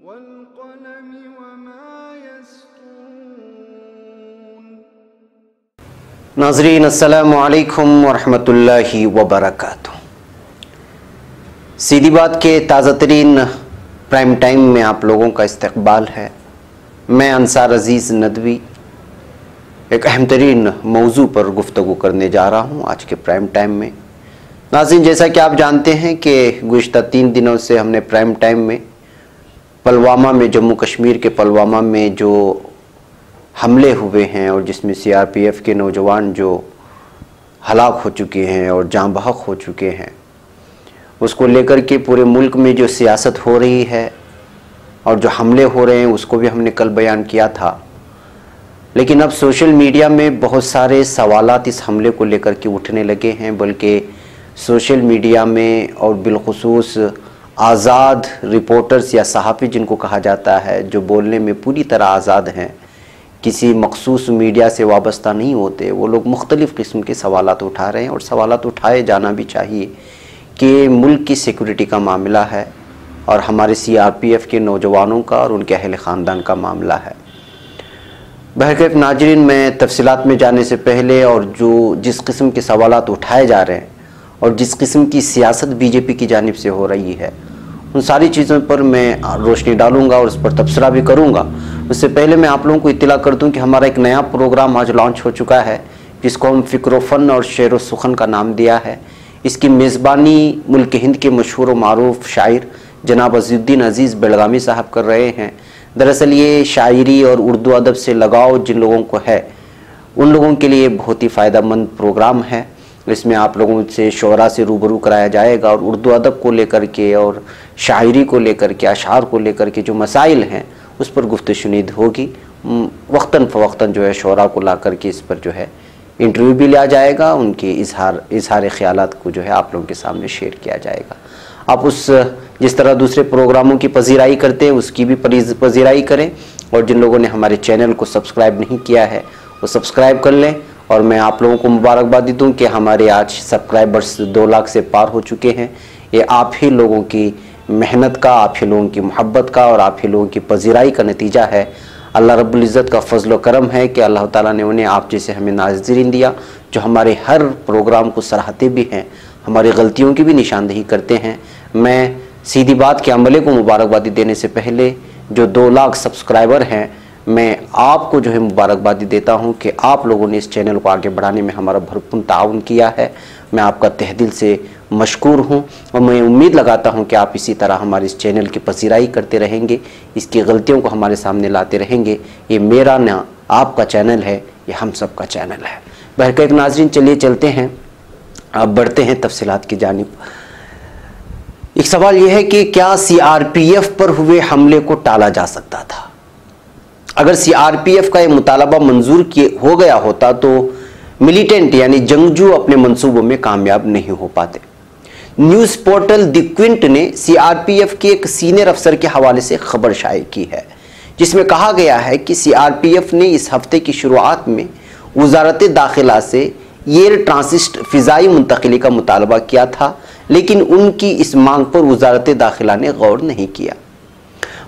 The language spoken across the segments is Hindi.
वल्क़लमि वमा यस्तूरून। नाज़रीन अस्सलामु अलैकुम वरहमतुल्लाहि वबरकातुहू। सीधी बात के ताज़ा तरीन प्राइम टाइम में आप लोगों का इस्तकबाल है। मैं अंसार अज़ीज़ नदवी एक अहम तरीन मौजू पर गुफ्तगू करने जा रहा हूँ आज के प्राइम टाइम में। नाज़रीन, जैसा कि आप जानते हैं कि गुज़िश्ता 3 दिनों से हमने प्राइम टाइम में पुलवामा में, जम्मू कश्मीर के पुलवामा में जो हमले हुए हैं और जिसमें CRPF के नौजवान जो हलाक हो चुके हैं और जाँ बहक हो चुके हैं, उसको लेकर के पूरे मुल्क में जो सियासत हो रही है और जो हमले हो रहे हैं उसको भी हमने कल बयान किया था। लेकिन अब सोशल मीडिया में बहुत सारे सवालात इस हमले को लेकर के उठने लगे हैं, बल्कि सोशल मीडिया में और बिलखुसूस आज़ाद रिपोर्टर्स या सहाफ़ी जिनको कहा जाता है, जो बोलने में पूरी तरह आज़ाद हैं, किसी मखसूस मीडिया से वाबस्ता नहीं होते, वो लोग मुख्तलिफ़ किस्म के सवालात उठा रहे हैं और सवालात उठाए जाना भी चाहिए कि मुल्क की सिक्योरिटी का मामला है और हमारे CRPF के नौजवानों का और उनके अहल ख़ानदान का मामला है। बहरकैफ नाज़रीन, मैं तफसीलात में जाने से पहले और जिस किस्म के सवालात उठाए जा रहे हैं और जिस किस्म की सियासत BJP की जानिब से हो रही है, उन सारी चीज़ों पर मैं रोशनी डालूँगा और उस पर तबसरा भी करूँगा। उससे पहले मैं आप लोगों को इत्तला कर दूँ कि हमारा एक नया प्रोग्राम आज लॉन्च हो चुका है, जिसको हम फ़िक्र फ़न और शेर व सुखन का नाम दिया है। इसकी मेज़बानी मुल्क हिंद के मशहूर व मारूफ शायर जनाब अज़ीज़ुद्दीन अज़ीज़ बेलगामी साहब कर रहे हैं। दरअसल ये शायरी और उर्दू अदब से लगाव जिन लोगों को है, उन लोगों के लिए बहुत ही फ़ायदेमंद प्रोग्राम है। इसमें आप लोगों से शोरा से रूबरू कराया जाएगा और उर्दू अदब को लेकर के और शायरी को लेकर के, अशार को लेकर के जो मसाइल हैं उस पर गुफ्तशुनीद होगी। वक्तन फ़वक्तन जो है शोरा को ला कर के इस पर जो है इंटरव्यू भी लिया जाएगा, उनके इजहार ख़यालात को जो है आप लोगों के सामने शेयर किया जाएगा। आप जिस तरह दूसरे प्रोग्रामों की पजीराई करते हैं उसकी भी पजीराई करें, और जिन लोगों ने हमारे चैनल को सब्सक्राइब नहीं किया है वो सब्सक्राइब कर लें। और मैं आप लोगों को मुबारकबादी दूं कि हमारे आज सब्सक्राइबर्स 2 लाख से पार हो चुके हैं। ये आप ही लोगों की मेहनत का, आप ही लोगों की मोहब्बत का और आप ही लोगों की पजीराई का नतीजा है। अल्लाह रब्बुल इज़्ज़त का फजल व करम है कि अल्लाह ताला ने उन्हें आप जैसे हमें नाज़रीन दिया, जो हमारे हर प्रोग्राम को सराहते भी हैं, हमारी गलतियों की भी निशानदेही करते हैं। मैं सीधी बात के अमले को मुबारकबादी देने से पहले जो 2 लाख सब्सक्राइबर हैं, मैं आपको जो है मुबारकबादी देता हूं कि आप लोगों ने इस चैनल को आगे बढ़ाने में हमारा भरपूर ताउन किया है। मैं आपका तहे दिल से मशकूर हूं और मैं उम्मीद लगाता हूं कि आप इसी तरह हमारे इस चैनल की पसीराई करते रहेंगे, इसकी गलतियों को हमारे सामने लाते रहेंगे। ये मेरा ना आपका चैनल है, ये हम सब का चैनल है। बहरकैफ नाज़रीन, चलिए चलते हैं, अब बढ़ते हैं तफसीलात की जानिब। एक सवाल यह है कि क्या CRPF पर हुए हमले को टाला जा सकता था? अगर CRPF का ये मुतालबा मंजूर हो गया होता तो मिलिटेंट यानी जंगजू अपने मंसूबों में कामयाब नहीं हो पाते। न्यूज़ पोर्टल द क्विंट ने CRPF के एक सीनियर अफसर के हवाले से खबर शाये की है, जिसमें कहा गया है कि CRPF ने इस हफ्ते की शुरुआत में वज़ारत दाखिला से एयर ट्रांसिट फ़िज़ाई मुंतकिली का मुतालबा किया था, लेकिन उनकी इस मांग पर वज़ारत दाखिला ने गौर नहीं किया।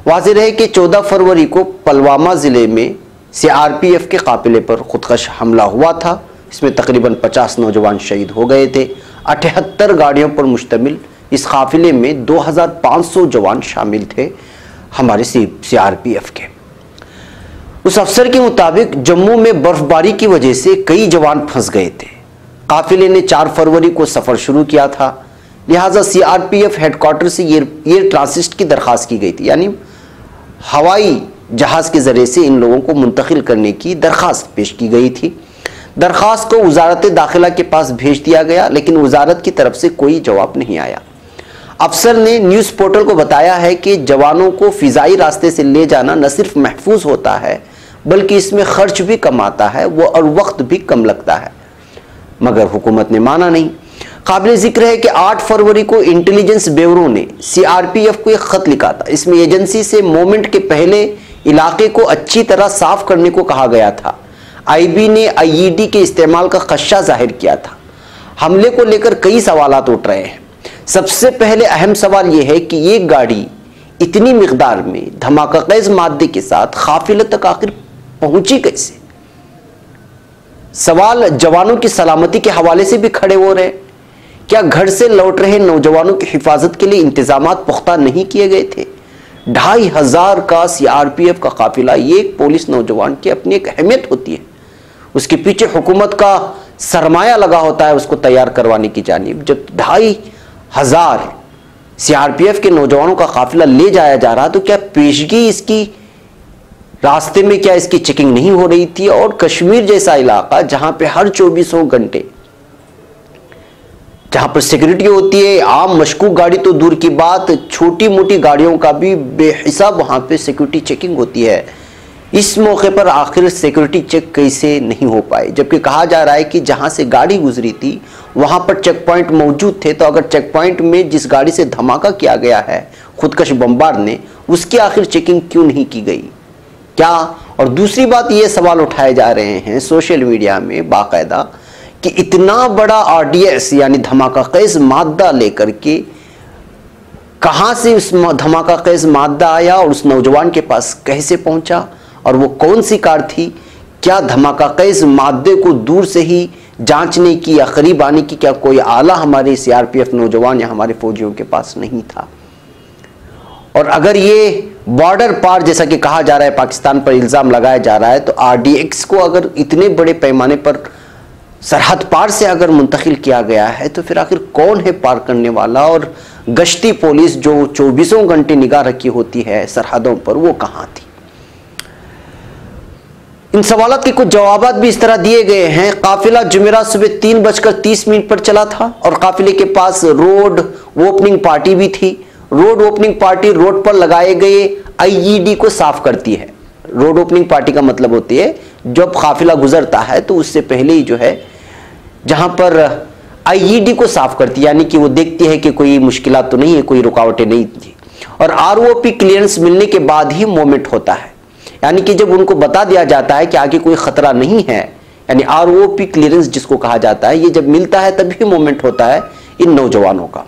वाज़ेह है कि 14 फरवरी को पुलवामा ज़िले में CRPF के काफ़िले पर खुदकश हमला हुआ था। इसमें तकरीबन 50 नौजवान शहीद हो गए थे। 78 गाड़ियों पर मुश्तमिल इस काफ़िले में 2500 जवान शामिल थे हमारे CRPF के। उस अफसर के मुताबिक जम्मू में बर्फबारी की वजह से कई जवान फंस गए थे। काफ़िले ने 4 फरवरी को सफ़र शुरू किया था, लिहाजा CRPF हेडक्वार्टर से एयर ट्रांसिट की दरख्वास्त की गई थी, यानी हवाई जहाज़ के ज़रिए से इन लोगों को मुंतकिल करने की दरख्वास्त पेश की गई थी। दरख्वास्त को वज़ारत दाखिला के पास भेज दिया गया, लेकिन वज़ारत की तरफ से कोई जवाब नहीं आया। अफसर ने न्यूज़ पोर्टल को बताया है कि जवानों को फ़िज़ाई रास्ते से ले जाना न सिर्फ महफूज होता है, बल्कि इसमें खर्च भी कम आता है और वक्त भी कम लगता है, मगर हुकूमत ने माना नहीं। काबिल ज़िक्र है कि 8 फरवरी को इंटेलिजेंस ब्यूरो ने CRPF को एक ख़त लिखा था। इसमें एजेंसी से मूवमेंट के पहले इलाके को अच्छी तरह साफ करने को कहा गया था। IB ने IED के इस्तेमाल का खदशा जाहिर किया था। हमले को लेकर कई सवालात उठ रहे हैं। सबसे पहले अहम सवाल यह है कि ये गाड़ी इतनी मिकदार में धमाका खेज मादे के साथ काफिले तक आखिर पहुंची कैसे? सवाल जवानों की सलामती के हवाले से भी खड़े हो रहे हैं। क्या घर से लौट रहे नौजवानों की हिफाजत के लिए इंतजाम पुख्ता नहीं किए गए थे? 2500 का सीआरपीएफ का काफिला, ये एक पुलिस नौजवान की अपनी एक अहमियत होती है, उसके पीछे हुकूमत का सरमाया लगा होता है उसको तैयार करवाने की जानिब। जब 2500 सीआरपीएफ के नौजवानों का काफिला ले जाया जा रहा, तो क्या पेशगी इसकी रास्ते में क्या इसकी चेकिंग नहीं हो रही थी? और कश्मीर जैसा इलाका जहां पे हर 24 घंटे जहां पर सिक्योरिटी होती है, आम मशकूक गाड़ी तो दूर की बात, छोटी मोटी गाड़ियों का भी बेहिसाब वहां पे सिक्योरिटी चेकिंग होती है। इस मौके पर आखिर सिक्योरिटी चेक कैसे नहीं हो पाए? जबकि कहा जा रहा है कि जहां से गाड़ी गुजरी थी वहां पर चेक पॉइंट मौजूद थे, तो अगर चेक पॉइंट में जिस गाड़ी से धमाका किया गया है खुदकश बमबार ने, उसकी आखिर चेकिंग क्यों नहीं की गई? क्या? और दूसरी बात, ये सवाल उठाए जा रहे हैं सोशल मीडिया में बाकायदा कि इतना बड़ा आरडीएक्स यानी धमाका खेज मादा लेकर के कहां से उस धमाका खेज मादा आया और उस नौजवान के पास कैसे पहुंचा, और वो कौन सी कार थी? क्या धमाका खेज मादे को दूर से ही जांचने की या करीब आने की क्या कोई आला हमारे सीआरपीएफ नौजवान या हमारे फौजियों के पास नहीं था? और अगर ये बॉर्डर पार, जैसा कि कहा जा रहा है, पाकिस्तान पर इल्जाम लगाया जा रहा है, तो आरडीएक्स को अगर इतने बड़े पैमाने पर सरहद पार से अगर मुंतकिल किया गया है, तो फिर आखिर कौन है पार करने वाला? और गश्ती पुलिस जो 24 घंटे निगाह रखी होती है सरहदों पर, वो कहां थी? इन सवालों के कुछ जवाब भी इस तरह दिए गए हैं। काफिला जुमेरात सुबह 3:30 पर चला था और काफिले के पास रोड ओपनिंग पार्टी भी थी। रोड ओपनिंग पार्टी रोड पर लगाए गए आईईडी को साफ करती है। रोड ओपनिंग पार्टी का मतलब होती है जब काफिला गुजरता है तो उससे पहले ही जो है जहां पर आईईडी को साफ करती है, यानी कि वो देखती है कि कोई मुश्किलात तो नहीं है, कोई रुकावटें नहीं थी। और आरओपी क्लियरेंस मिलने के बाद ही मूवमेंट होता है, यानी कि जब उनको बता दिया जाता है कि आगे कोई खतरा नहीं है, यानी आरओपी क्लियरेंस जिसको कहा जाता है, ये जब मिलता है तभी मूवमेंट होता है इन नौजवानों का।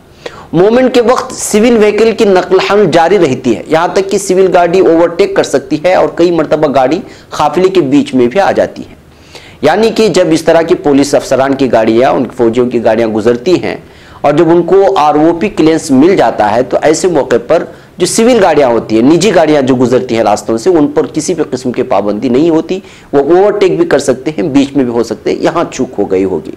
मूवमेंट के वक्त सिविल व्हीकल की नकल हमल जारी रहती है, यहां तक कि सिविल गाड़ी ओवरटेक कर सकती है और कई मरतबा गाड़ी काफिले के बीच में भी आ जाती है। यानी कि जब इस तरह की पुलिस अफसरान की गाड़ियां, उन फौजियों की गाड़ियां गुजरती हैं और जब उनको आरओपी क्लियरेंस मिल जाता है, तो ऐसे मौके पर जो सिविल गाड़ियां होती है, निजी गाड़ियां जो गुजरती हैं रास्तों से, उन पर किसी भी किस्म की पाबंदी नहीं होती। वो ओवरटेक भी कर सकते हैं, बीच में भी हो सकते हैं, यहां चूक हो गई होगी।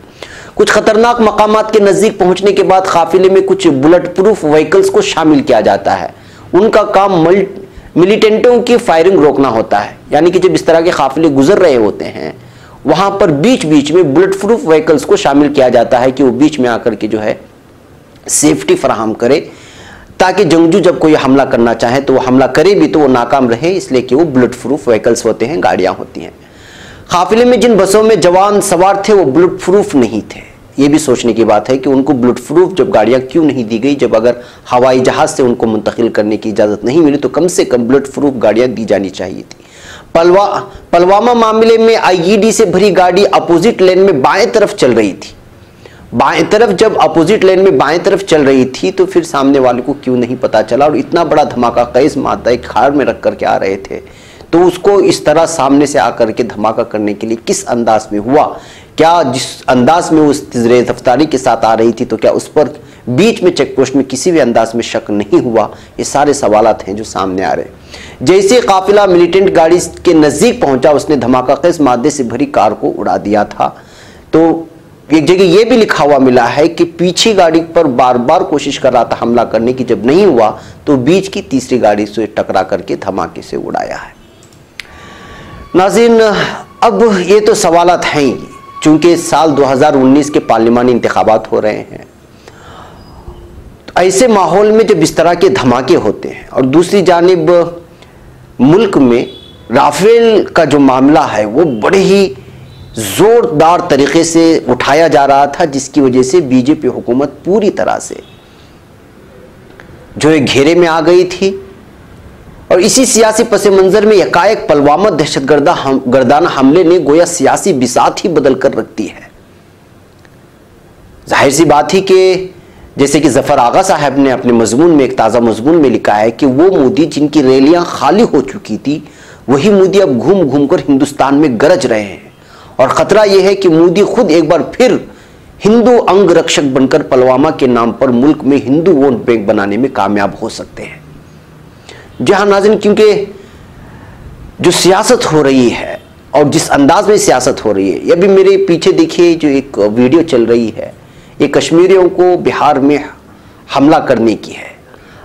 कुछ खतरनाक मकामात के नजदीक पहुंचने के बाद काफिले में कुछ बुलेट प्रूफ व्हीकल्स को शामिल किया जाता है। उनका काम मिलिटेंटों की फायरिंग रोकना होता है, यानी कि जब इस तरह के काफिले गुजर रहे होते हैं वहां पर बीच बीच में बुलेट प्रूफ व्हीकल्स को शामिल किया जाता है कि वो बीच में आकर के जो है सेफ्टी फराहम करे, ताकि जंगजू जब कोई हमला करना चाहे तो वो हमला करे भी तो वो नाकाम रहे, इसलिए कि वो बुलेट प्रूफ व्हीकल्स होते हैं, गाड़ियां होती हैं। काफिले में जिन बसों में जवान सवार थे वो बुलेट प्रूफ नहीं थे। ये भी सोचने की बात है कि उनको बुलेट प्रूफ जब गाड़ियां क्यों नहीं दी गई, जब अगर हवाई जहाज से उनको मुंतकिल करने की इजाजत नहीं मिली तो कम से कम बुलेट प्रूफ गाड़ियां दी जानी चाहिए थी। पुलवामा मामले में आईईडी से भरी गाड़ी अपोजिट लेन में बाएं तरफ चल रही थी। बाएं तरफ, जब अपोजिट लेन में बाएं तरफ चल रही थी तो फिर सामने वाले को क्यों नहीं पता चला? और इतना बड़ा धमाका खेज मादा एक खार में रख करके आ रहे थे, तो उसको इस तरह सामने से आकर के धमाका करने के लिए किस अंदाज में हुआ? क्या जिस अंदाज में उस तेज रफ्तारी के साथ आ रही थी, तो क्या उस पर बीच में चेक पोस्ट में किसी भी अंदाज में शक नहीं हुआ? ये सारे सवालात हैं जो सामने आ रहे हैं। जैसे काफिला मिलिटेंट गाड़ी के नजदीक पहुंचा, उसने धमाका खेज मादे से भरी कार को उड़ा दिया था। तो एक जगह यह भी लिखा हुआ मिला है कि पीछे गाड़ी पर बार बार कोशिश कर रहा था हमला करने की, जब नहीं हुआ तो बीच की तीसरी गाड़ी से टकरा करके धमाके से उड़ाया है। नाज़रीन, अब ये तो सवालात हैं ही, चूंकि साल 2019 के पार्लिमानी इंतखाबात हो रहे हैं, तो ऐसे माहौल में जब इस तरह के धमाके होते हैं और दूसरी जानिब मुल्क में राफेल का जो मामला है वो बड़े ही जोरदार तरीके से उठाया जा रहा था, जिसकी वजह से बीजेपी हुकूमत पूरी तरह से जो एक घेरे में आ गई थी। और इसी सियासी पस मंजर में यकायक पुलवामा दहशतगर्दाना हमले ने गोया सियासी बिसात ही बदल कर रख दी है। जाहिर सी बात ही कि जैसे कि जफर आगा साहब ने अपने मजमून में, एक ताज़ा मजमून में लिखा है कि वो मोदी जिनकी रैलियां खाली हो चुकी थी, वही मोदी अब घूम घूम कर हिंदुस्तान में गरज रहे हैं। और खतरा यह है कि मोदी खुद एक बार फिर हिंदू अंग रक्षक बनकर पुलवामा के नाम पर मुल्क में हिंदू वोट बैंक बनाने में कामयाब हो सकते हैं। जहां नाज़रीन, क्योंकि जो सियासत हो रही है और जिस अंदाज में सियासत हो रही है, ये भी मेरे पीछे देखिए जो एक वीडियो चल रही है, ये कश्मीरियों को बिहार में हमला करने की है।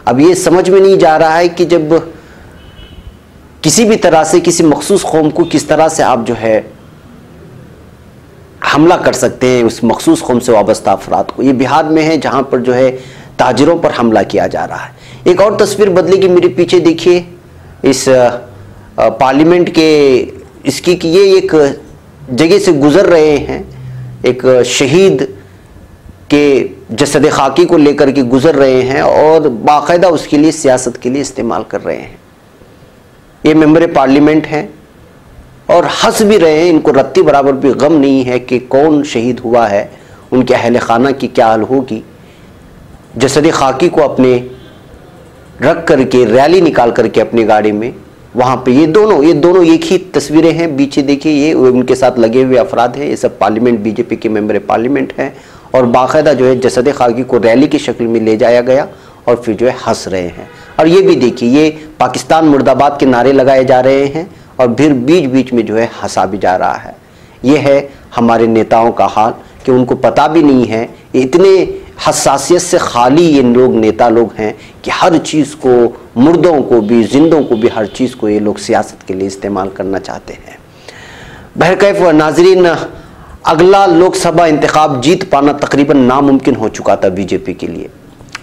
अब ये समझ में नहीं जा रहा है कि जब किसी भी तरह से किसी मखसूस कौम को किस तरह से आप जो है हमला कर सकते हैं, उस मखसूस कौम से वाबस्ता अफराद को। ये बिहार में है जहां पर जो है ताजिरों पर हमला किया जा रहा है। एक और तस्वीर बदलेगी मेरे पीछे देखिए, इस पार्लियामेंट के इसकी कि ये एक जगह से गुजर रहे हैं, एक शहीद के जसद खाकी को लेकर के गुजर रहे हैं और बाकायदा उसके लिए सियासत के लिए इस्तेमाल कर रहे हैं। ये मेंबर पार्लियामेंट हैं और हंस भी रहे हैं, इनको रत्ती बराबर भी गम नहीं है कि कौन शहीद हुआ है, उनके अहल खाना की क्या हाल होगी। जसद खाकी को अपने रख करके रैली निकाल करके अपनी गाड़ी में वहाँ पे ये दोनों एक ही तस्वीरें हैं। पीछे देखिए ये उनके साथ लगे हुए अफराद हैं, ये सब पार्लियामेंट बीजेपी के मेंबर पार्लियामेंट हैं और बाकायदा जो है जसद खाकी को रैली की शक्ल में ले जाया गया और फिर जो है हंस रहे हैं। और ये भी देखिए, ये पाकिस्तान मुर्दाबाद के नारे लगाए जा रहे हैं और फिर बीच बीच में जो है हंसा भी जा रहा है। ये है हमारे नेताओं का हाल कि उनको पता भी नहीं है, इतने हसासियत से खाली ये लोग नेता लोग हैं कि हर चीज़ को, मुर्दों को भी, जिंदों को भी, हर चीज़ को ये लोग सियासत के लिए इस्तेमाल करना चाहते हैं। बहरकैफ नाजरीन, अगला लोकसभा इंतखाब जीत पाना तकरीबन नामुमकिन हो चुका था बीजेपी के लिए।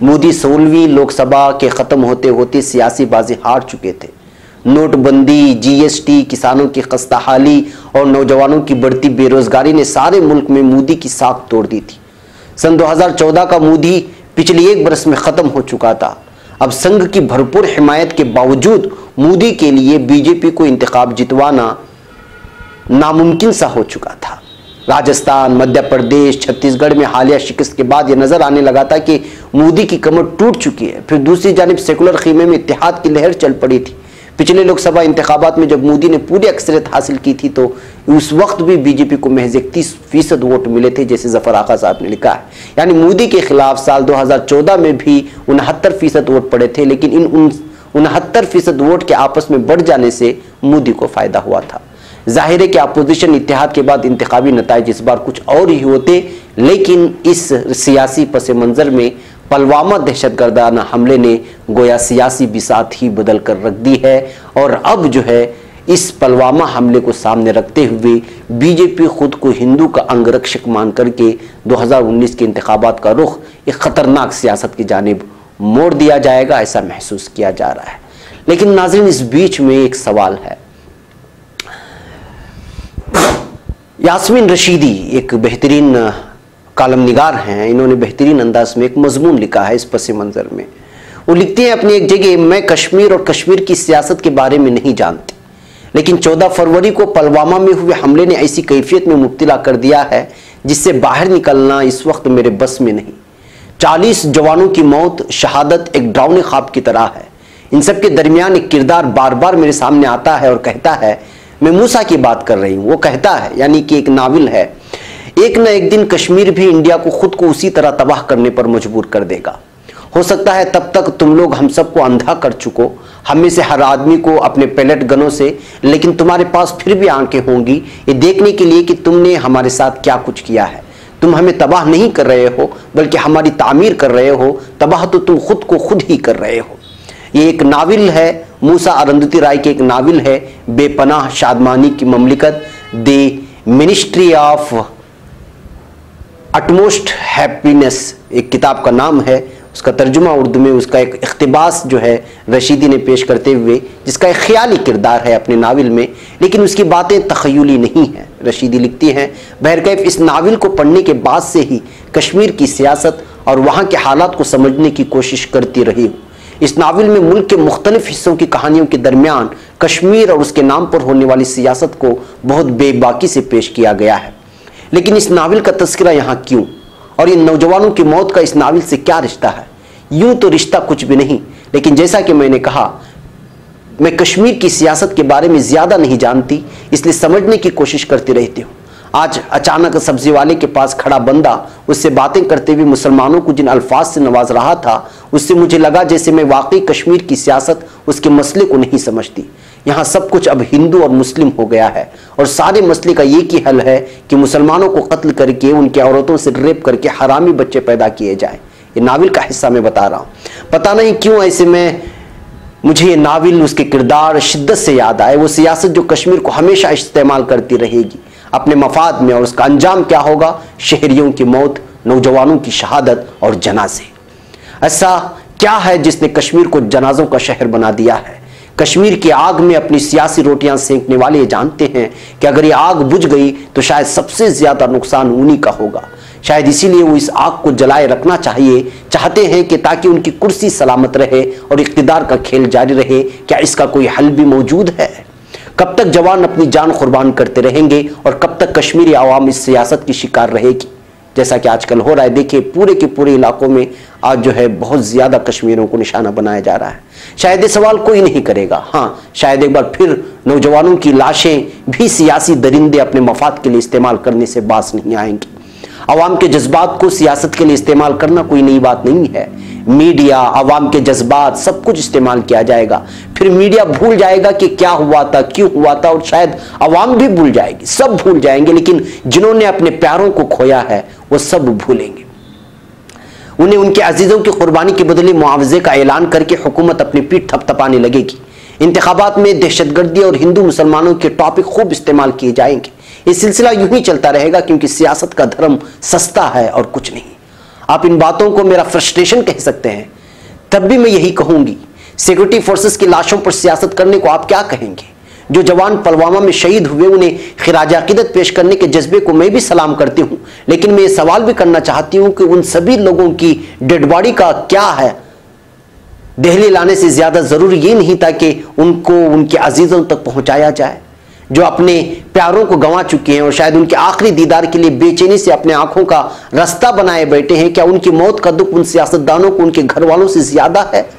मोदी 16वीं लोकसभा के ख़त्म होते होते सियासी बाजी हार चुके थे। नोटबंदी, जीएसटी, किसानों की खस्ताहाली और नौजवानों की बढ़ती बेरोजगारी ने सारे मुल्क में मोदी की साख तोड़ दी थी। सन 2014 का मोदी पिछले एक बरस में ख़त्म हो चुका था। अब संघ की भरपूर हिमायत के बावजूद मोदी के लिए बीजेपी को इंतखाब जितवाना नामुमकिन सा हो चुका था। राजस्थान, मध्य प्रदेश, छत्तीसगढ़ में हालिया शिकस्त के बाद यह नजर आने लगा था कि मोदी की कमर टूट चुकी है। फिर दूसरी जानिब सेकुलर खीमे में इत्तेहाद की लहर चल पड़ी थी। पिछले लोकसभा इंतखाबात में जब मोदी ने पूरी अक्सरियत हासिल की थी तो उस वक्त भी बीजेपी को महज 31% वोट मिले थे, जैसे जफर आगा साहब ने लिखा है। यानी मोदी के खिलाफ साल 2014 में भी 69% वोट पड़े थे, लेकिन इन 69% वोट के आपस में बढ़ जाने से मोदी को फायदा हुआ था। जाहिर है कि अपोजिशन इत्तेहाद के बाद इंतखाबी नताइज इस बार कुछ और ही होते, लेकिन इस सियासी पस मंजर में पुलवामा दहशतगर्दाना हमले ने गोया सियासी बिसात ही बदल कर रख दी है। और अब जो है इस पुलवामा हमले को सामने रखते हुए बीजेपी खुद को हिंदू का अंगरक्षक मान करके 2019 के इंतखाबात का रुख एक खतरनाक सियासत की जानिब मोड़ दिया जाएगा, ऐसा महसूस किया जा रहा है। लेकिन नाज़रीन, इस बीच में एक सवाल है। यास्मीन रशीदी एक बेहतरीन कालम निगार हैं, इन्होंने बेहतरीन अंदाज में एक मजमून लिखा है इस पस मंज़र में। वो लिखते हैं अपनी एक जगह, मैं कश्मीर और कश्मीर की सियासत के बारे में नहीं जानती, लेकिन 14 फरवरी को पुलवामा में हुए हमले ने ऐसी कैफियत में मुब्तला कर दिया है जिससे बाहर निकलना इस वक्त मेरे बस में नहीं। 40 जवानों की मौत, शहादत एक डरावने ख्वाब की तरह है। इन सब के दरमियान एक किरदार बार बार मेरे सामने आता है और कहता है, मैं मूसा की बात कर रही हूँ। वो कहता है, यानी कि एक नाविल है, एक न एक दिन कश्मीर भी इंडिया को खुद को उसी तरह तबाह करने पर मजबूर कर देगा। हो सकता है तब तक तुम लोग हम सबको अंधा कर चुको, हम में से हर आदमी को अपने पैलेट गनों से, लेकिन तुम्हारे पास फिर भी आंखें होंगी ये देखने के लिए कि तुमने हमारे साथ क्या कुछ किया है। तुम हमें तबाह नहीं कर रहे हो बल्कि हमारी तामीर कर रहे हो। तबाह तो तुम खुद को खुद ही कर रहे हो। ये एक नाविल है, मूसा अरुंधति राय की एक नाविल है, बेपनाह शादमानी की ममलिकत, the ministry of utmost happiness एक किताब का नाम है। उसका तर्जुमा उर्दू में, उसका एक इख्तिबास जो है रशीदी ने पेश करते हुए, जिसका एक ख्याली किरदार है अपने नाविल में, लेकिन उसकी बातें तखय्युली नहीं हैं। रशीदी लिखती हैं, बहरकैफ इस नाविल को पढ़ने के बाद से ही कश्मीर की सियासत और वहाँ के हालात को समझने की कोशिश करती रही हूँ। इस नाविल में मुल्क के मुख्तलिफ हिस्सों की कहानियों के दरमियान कश्मीर और उसके नाम पर होने वाली सियासत को बहुत बेबाकी से पेश किया गया है। लेकिन इस नाविल का तस्करा यहाँ क्यों और इन नौजवानों की मौत का इस नावल से क्या रिश्ता है? यूं तो रिश्ता कुछ भी नहीं, लेकिन जैसा कि मैंने कहा, मैं कश्मीर की सियासत के बारे में ज्यादा नहीं जानती, इसलिए समझने की कोशिश करती रहती हूँ। आज अचानक सब्जी वाले के पास खड़ा बंदा उससे बातें करते हुए मुसलमानों को जिन अल्फाज से नवाज रहा था, उससे मुझे लगा जैसे मैं वाकई कश्मीर की सियासत, उसके मसले को नहीं समझती। यहाँ सब कुछ अब हिंदू और मुस्लिम हो गया है और सारे मसले का एक ही हल है कि मुसलमानों को कत्ल करके उनकी औरतों से रेप करके हरामी बच्चे पैदा किए जाए। ये नावल का हिस्सा मैं बता रहा हूँ। पता नहीं क्यों ऐसे में मुझे ये नावल, उसके किरदार शिद्दत से याद आए। वो सियासत जो कश्मीर को हमेशा इस्तेमाल करती रहेगी अपने मफाद में, और उसका अंजाम क्या होगा? शहरियों की मौत, नौजवानों की शहादत और जनाजे। ऐसा क्या है जिसने कश्मीर को जनाजों का शहर बना दिया है? कश्मीर की आग में अपनी सियासी रोटियां सेंकने वाले जानते हैं कि अगर ये आग बुझ गई तो शायद सबसे ज्यादा नुकसान उन्हीं का होगा। शायद इसीलिए वो इस आग को जलाए रखना चाहते हैं कि ताकि उनकी कुर्सी सलामत रहे और इख्तिदार का खेल जारी रहे। क्या इसका कोई हल भी मौजूद है? कब तक जवान अपनी जान कुर्बान करते रहेंगे और कब तक कश्मीरी आवाम इस सियासत की शिकार रहेगी, जैसा कि आजकल हो रहा है? देखिए, पूरे के पूरे इलाकों में आज जो है बहुत ज्यादा कश्मीरियों को निशाना बनाया जा रहा है। शायद ये सवाल कोई नहीं करेगा। हाँ, शायद एक बार फिर नौजवानों की लाशें भी सियासी दरिंदे अपने मफाद के लिए इस्तेमाल करने से बाज नहीं आएंगी। अवाम के जज्बात को सियासत के लिए इस्तेमाल करना कोई नई बात नहीं है। मीडिया, अवाम के जज्बात, सब कुछ इस्तेमाल किया जाएगा। फिर मीडिया भूल जाएगा कि क्या हुआ था, क्यों हुआ था, और शायद अवाम भी भूल जाएगी, सब भूल जाएंगे। लेकिन जिन्होंने अपने प्यारों को खोया है वो सब भूलेंगे। उन्हें उनके अजीजों की कुर्बानी के बदले मुआवजे का ऐलान करके हुकूमत अपनी पीठ थपथपाने लगेगी। इंतखाबात में दहशतगर्दी और हिंदू मुसलमानों के टॉपिक खूब इस्तेमाल किए जाएंगे। ये सिलसिला यूं ही चलता रहेगा क्योंकि सियासत का धर्म सस्ता है और कुछ नहीं। आप इन बातों को मेरा फ्रस्ट्रेशन कह सकते हैं, तब भी मैं यही कहूंगी। सिक्योरिटी फोर्सेस की लाशों पर सियासत करने को आप क्या कहेंगे? जो जवान पुलवामा में शहीद हुए, उन्हें खिराज अकीदत पेश करने के जज्बे को मैं भी सलाम करती हूं, लेकिन मैं ये सवाल भी करना चाहती हूं कि उन सभी लोगों की डेड बॉडी का क्या है? दिल्ली लाने से ज्यादा जरूरी ये नहीं था कि उनको उनके अजीजों तक पहुंचाया जाए जो अपने प्यारों को गंवा चुके हैं और शायद उनके आखिरी दीदार के लिए बेचैनी से अपने आंखों का रास्ता बनाए बैठे हैं। क्या उनकी मौत का दुख उन सियासतदानों को उनके घर वालों से ज्यादा है?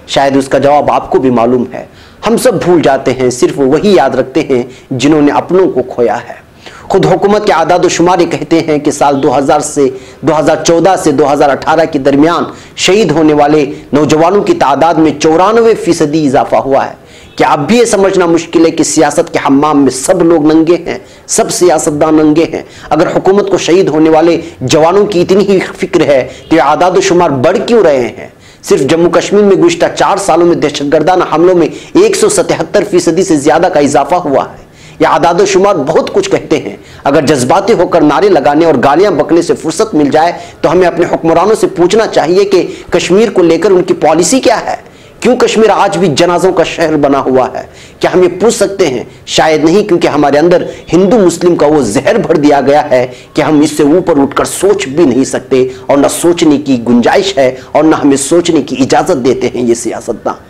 शायद उसका जवाब आपको भी मालूम है। हम सब भूल जाते हैं, सिर्फ वही याद रखते हैं जिन्होंने अपनों को खोया है। खुद हुकूमत के आदाद शुमार कहते हैं कि साल 2014 से 2018 के दरमियान शहीद होने वाले नौजवानों की तादाद में 94% इजाफा हुआ है। क्या अब भी ये समझना मुश्किल है कि सियासत के हम्माम में सब लोग नंगे हैं, सब सियासतदान नंगे हैं? अगर हुकूमत को शहीद होने वाले जवानों की इतनी ही फिक्र है तो आदाद शुमार बढ़ क्यों रहे हैं? सिर्फ जम्मू कश्मीर में गुज़िश्ता 4 सालों में दहशतगर्दाना हमलों में 177% से ज्यादा का इजाफा हुआ है। यह आदाद शुमार बहुत कुछ कहते हैं। अगर जज्बाती होकर नारे लगाने और गालियां बकने से फुर्सत मिल जाए तो हमें अपने हुक्मरानों से पूछना चाहिए कि कश्मीर को लेकर उनकी पॉलिसी क्या है? क्यों कश्मीर आज भी जनाजों का शहर बना हुआ है? क्या हम ये पूछ सकते हैं? शायद नहीं, क्योंकि हमारे अंदर हिंदू मुस्लिम का वो जहर भर दिया गया है कि हम इससे ऊपर उठकर सोच भी नहीं सकते, और न सोचने की गुंजाइश है और न हमें सोचने की इजाजत देते हैं ये सियासतदान।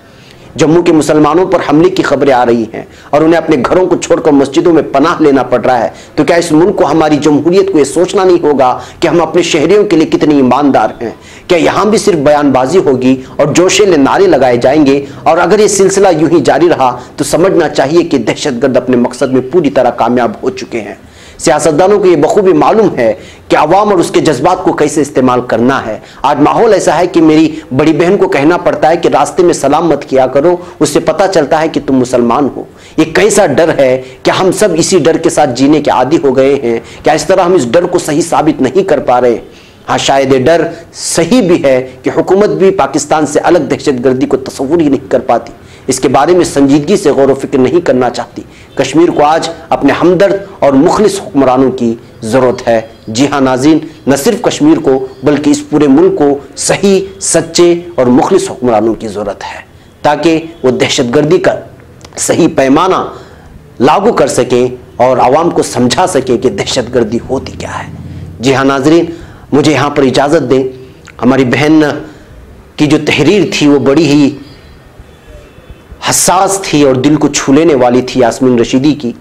जम्मू के मुसलमानों पर हमले की खबरें आ रही हैं और उन्हें अपने घरों को छोड़कर मस्जिदों में पनाह लेना पड़ रहा है। तो क्या इस मुल्क को, हमारी जमहूरियत को यह सोचना नहीं होगा कि हम अपने शहरियों के लिए कितने ईमानदार हैं? क्या यहां भी सिर्फ बयानबाजी होगी और जोशीले नारे लगाए जाएंगे? और अगर ये सिलसिला यूं ही जारी रहा तो समझना चाहिए कि दहशतगर्द अपने मकसद में पूरी तरह कामयाब हो चुके हैं। सियासतदानों को यह बखूबी मालूम है कि अवाम और उसके जज्बात को कैसे इस्तेमाल करना है। आज माहौल ऐसा है कि मेरी बड़ी बहन को कहना पड़ता है कि रास्ते में सलाम मत किया करो, उससे पता चलता है कि तुम मुसलमान हो। ये कैसा डर है? क्या हम सब इसी डर के साथ जीने के आदी हो गए हैं? क्या इस तरह हम इस डर को सही साबित नहीं कर पा रहे? हाँ, शायद ये डर सही भी है कि हुकूमत भी पाकिस्तान से अलग दहशतगर्दी को तस्वुर ही नहीं कर पाती, इसके बारे में संजीदगी से गौर व फिक्र नहीं करना चाहती। कश्मीर को आज अपने हमदर्द और मुखलिस हुक्मरानों की जरूरत है। जी हाँ नाज़रीन, न सिर्फ कश्मीर को बल्कि इस पूरे मुल्क को सही, सच्चे और मुखलिस हुक्मरानों की जरूरत है, ताकि वो दहशतगर्दी का सही पैमाना लागू कर सके और आवाम को समझा सके कि दहशतगर्दी होती क्या है। जी हाँ नाज़रीन, मुझे यहाँ पर इजाज़त दें। हमारी बहन की जो तहरीर थी वो बड़ी ही हसास थी और दिल को छू लेने वाली थी, यास्मीन रशीदी की।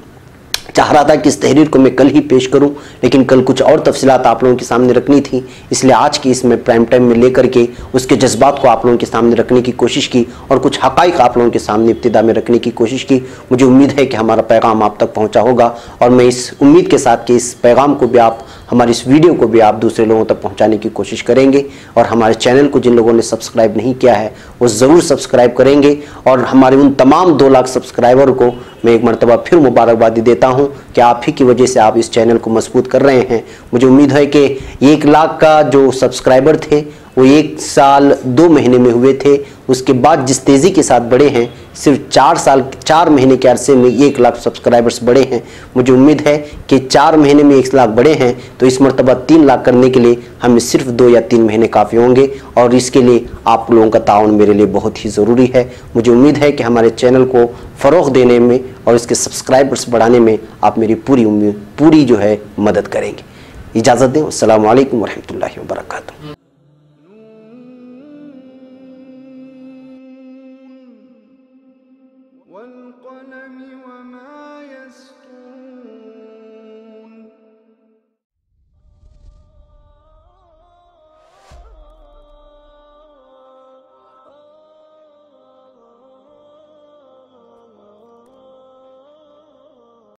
चाह रहा था कि इस तहरीर को मैं कल ही पेश करूं, लेकिन कल कुछ और तफसीलात आप लोगों के सामने रखनी थी, इसलिए आज की इसमें प्राइम टाइम में लेकर के उसके जज्बात को आप लोगों के सामने रखने की कोशिश की और कुछ हक़ाइक़ आप लोगों के सामने इब्तिदा में रखने की कोशिश की। मुझे उम्मीद है कि हमारा पैगाम आप तक पहुँचा होगा और मैं इस उम्मीद के साथ कि इस पैगाम को भी आप, हमारी इस वीडियो को भी आप दूसरे लोगों तक पहुँचाने की कोशिश करेंगे और हमारे चैनल को जिन लोगों ने सब्सक्राइब नहीं किया है वो ज़रूर सब्सक्राइब करेंगे। और हमारे उन तमाम 2 लाख सब्सक्राइबर को मैं एक मरतबा फिर मुबारकबादी देता हूं कि आप ही की वजह से आप इस चैनल को मजबूत कर रहे हैं। मुझे उम्मीद है कि 1 लाख का जो सब्सक्राइबर थे वो 1 साल 2 महीने में हुए थे, उसके बाद जिस तेज़ी के साथ बढ़े हैं, सिर्फ 4 महीने के अरसे में 1 लाख सब्सक्राइबर्स बढ़े हैं। मुझे उम्मीद है कि 4 महीने में 1 लाख बढ़े हैं तो इस मरतबा 3 लाख करने के लिए हमें सिर्फ 2 या 3 महीने काफ़ी होंगे और इसके लिए आप लोगों का ताउन मेरे लिए बहुत ही ज़रूरी है। मुझे उम्मीद है कि हमारे चैनल को फ़रोग़ देने में और इसके सब्सक्राइबर्स बढ़ाने में आप मेरी पूरी जो है मदद करेंगे। इजाज़त दें। अस्सलामु अलैकुम वरहमतुल्लाहि वबरकातुहू।